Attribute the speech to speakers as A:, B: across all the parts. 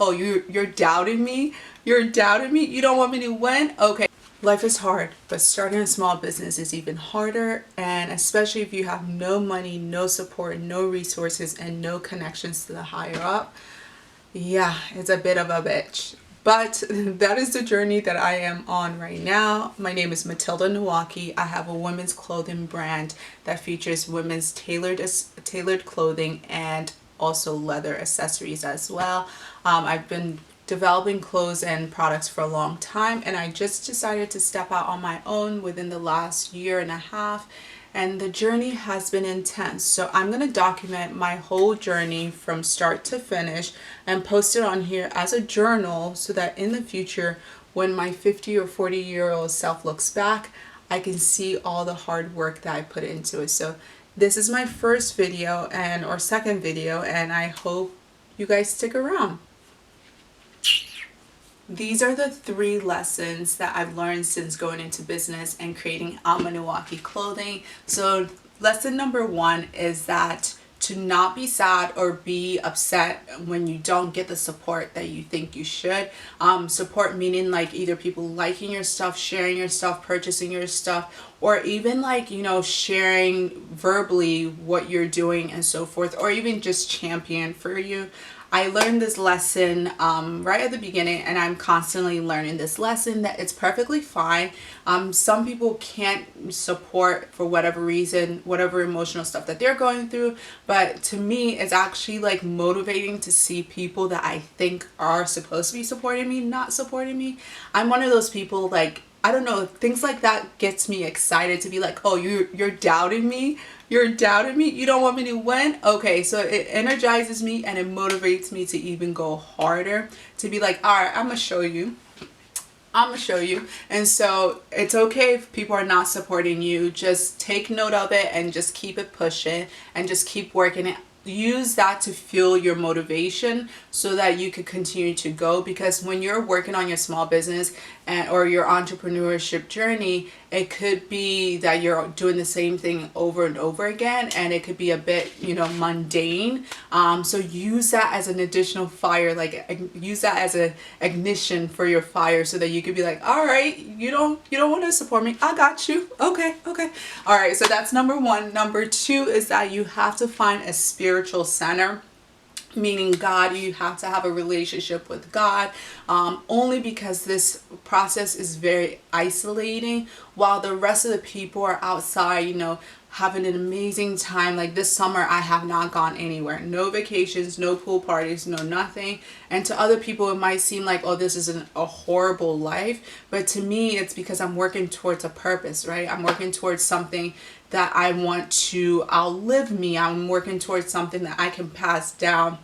A: Oh, you're doubting me? You're doubting me? You don't want me to win? Okay. Life is hard, but starting a small business is even harder, and especially if you have no money, no support, no resources, and no connections to the higher up. Yeah, it's a bit of a bitch. But that is the journey that I am on right now. My name is Matilda NWOKE. I have a women's clothing brand that features women's tailored clothing and also leather accessories as well. I've been developing clothes and products for a long time, and I just decided to step out on my own within the last year and a half, and the journey has been intense. So I'm going to document my whole journey from start to finish and post it on here as a journal so that in the future, when my 50 or 40-year-old self looks back, I can see all the hard work that I put into it. So this is my first video or second video, and I hope you guys stick around. These are the 3 lessons that I've learned since going into business and creating AMA NWOKE clothing. So lesson number 1 is that to not be sad or be upset when you don't get the support that you think you should. Support meaning like either people liking your stuff, sharing your stuff, purchasing your stuff, or even like, sharing verbally what you're doing and so forth, or even just champion for you. I learned this lesson right at the beginning, and I'm constantly learning this lesson that it's perfectly fine. Some people can't support for whatever reason, whatever emotional stuff that they're going through. But to me, it's actually like motivating to see people that I think are supposed to be supporting me, not supporting me. I'm one of those people, like, I don't know, things like that gets me excited to be like, oh, you're doubting me? You're doubting me? You don't want me to win? Okay, so it energizes me and it motivates me to even go harder, to be like, all right, I'm gonna show you. I'm gonna show you. And so it's okay if people are not supporting you. Just take note of it and just keep it pushing and just keep working it. Use that to fuel your motivation so that you could continue to go, because when you're working on your small business or your entrepreneurship journey, it could be that you're doing the same thing over and over again, and it could be a bit mundane. So use that as an additional fire, like use that as an ignition for your fire, so that you could be like, all right, you don't want to support me, I got you. Okay. All right, so that's number 1. Number 2 is that you have to find a spiritual center, meaning God. You have to have a relationship with God, only because this process is very isolating while the rest of the people are outside, having an amazing time. Like this summer, I have not gone anywhere. No vacations, no pool parties, no nothing. And to other people, it might seem like, oh, this is a horrible life. But to me, it's because I'm working towards a purpose, right? I'm working towards something that I want to outlive me. I'm working towards something that I can pass down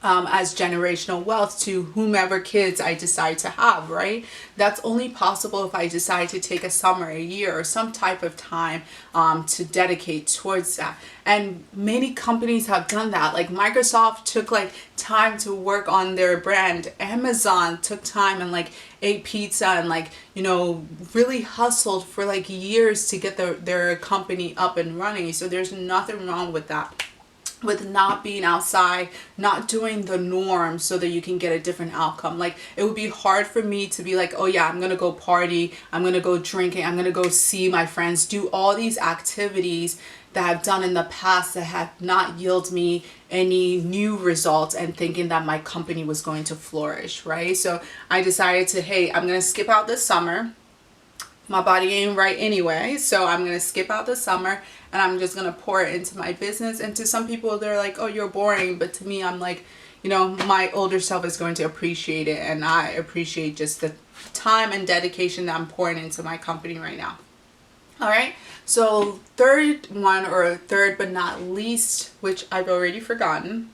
A: as generational wealth to whomever kids I decide to have, right? That's only possible if I decide to take a summer, a year, or some type of time to dedicate towards that. And many companies have done that. Like Microsoft took like time to work on their brand. Amazon took time and like ate pizza and like, really hustled for like years to get their company up and running. So there's nothing wrong with that, with not being outside, not doing the norm so that you can get a different outcome. Like it would be hard for me to be like, oh yeah, I'm gonna go party, I'm gonna go drinking, I'm gonna go see my friends, do all these activities that I've done in the past that have not yielded me any new results, and thinking that my company was going to flourish, right? So I decided to, hey, I'm gonna skip out this summer. My body ain't right anyway, so I'm gonna skip out the summer and I'm just gonna pour it into my business. And to some people, they're like, oh, you're boring. But to me, I'm like, my older self is going to appreciate it, and I appreciate just the time and dedication that I'm pouring into my company right now. All right, so third but not least, which I've already forgotten.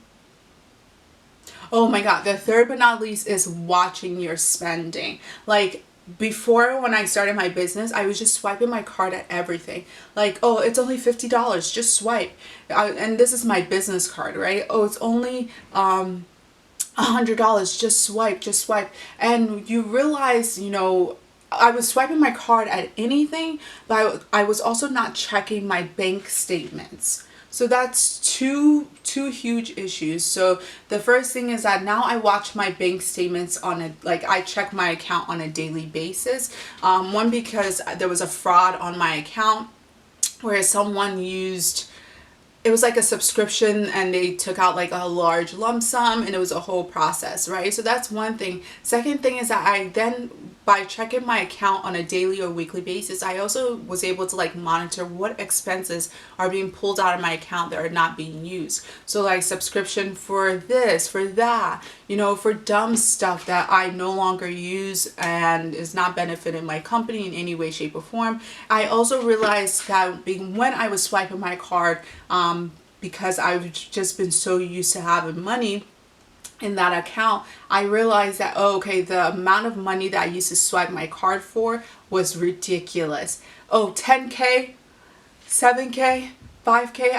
A: Oh my God, the third but not least is watching your spending. Like, before, when I started my business, I was just swiping my card at everything. Like, oh, it's only $50, just swipe. And this is my business card, right? Oh, it's only $100, just swipe. And you realize, I was swiping my card at anything, but I was also not checking my bank statements. So that's two huge issues. So the first thing is that now I watch my bank statements on a, like, I check my account on a daily basis. One, because there was a fraud on my account where someone used, it was like a subscription and they took out like a large lump sum, and it was a whole process, right? So that's one thing. Second thing is that I then, by checking my account on a daily or weekly basis, I also was able to like monitor what expenses are being pulled out of my account that are not being used. So like subscription for this, for that, you know, for dumb stuff that I no longer use and is not benefiting my company in any way, shape, or form. I also realized that when I was swiping my card, because I've just been so used to having money in that account, I realized that, oh, okay, the amount of money that I used to swipe my card for was ridiculous. Oh, 10K, 7K, 5K.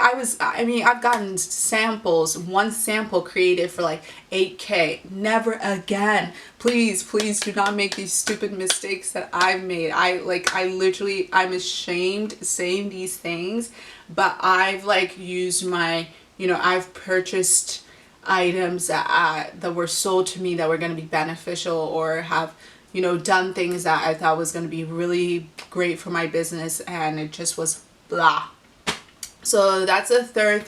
A: I've gotten samples, one sample created for like 8K. Never again. Please, please do not make these stupid mistakes that I've made. I'm ashamed saying these things, but I've like used my, I've purchased items that were sold to me that were going to be beneficial, or have, done things that I thought was going to be really great for my business, and it just was blah. So that's a third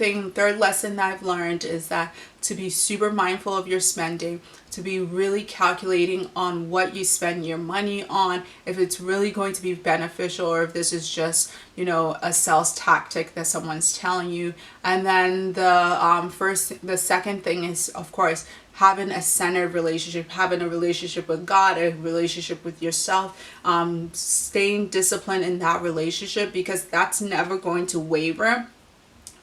A: lesson that I've learned, is that to be super mindful of your spending, to be really calculating on what you spend your money on, if it's really going to be beneficial, or if this is just, a sales tactic that someone's telling you. And then the second thing is, of course, having a centered relationship, having a relationship with God, a relationship with yourself, staying disciplined in that relationship, because that's never going to waver.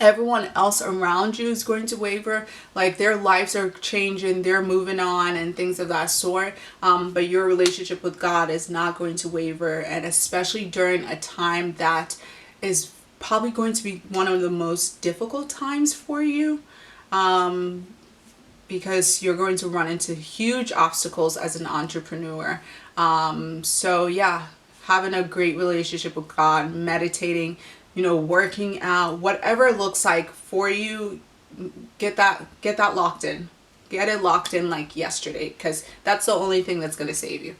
A: Everyone else around you is going to waver, like their lives are changing, they're moving on and things of that sort, but your relationship with God is not going to waver. And especially during a time that is probably going to be one of the most difficult times for you, because you're going to run into huge obstacles as an entrepreneur. So yeah, having a great relationship with God, meditating, working out, whatever it looks like for you, get that locked in. Get it locked in like yesterday, because that's the only thing that's going to save you.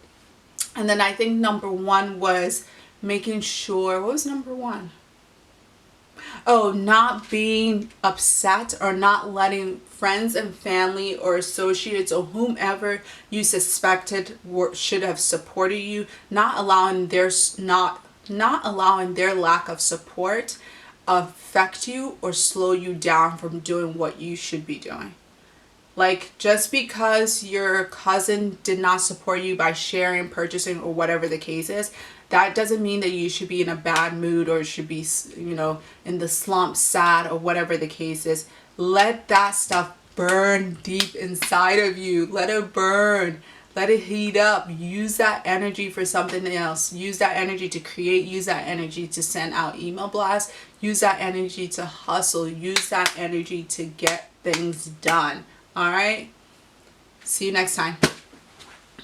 A: And then I think number one was making sure, what was number one? Oh, not being upset, or not letting friends and family or associates or whomever you suspected should have supported you, not allowing their lack of support affect you or slow you down from doing what you should be doing. Like, just because your cousin did not support you by sharing, purchasing, or whatever the case is, that doesn't mean that you should be in a bad mood, or should be, in the slump, sad, or whatever the case is. Let that stuff burn deep inside of you. Let it burn. Let it heat up. Use that energy for something else. Use that energy to create. Use that energy to send out email blasts. Use that energy to hustle. Use that energy to get things done. All right? See you next time.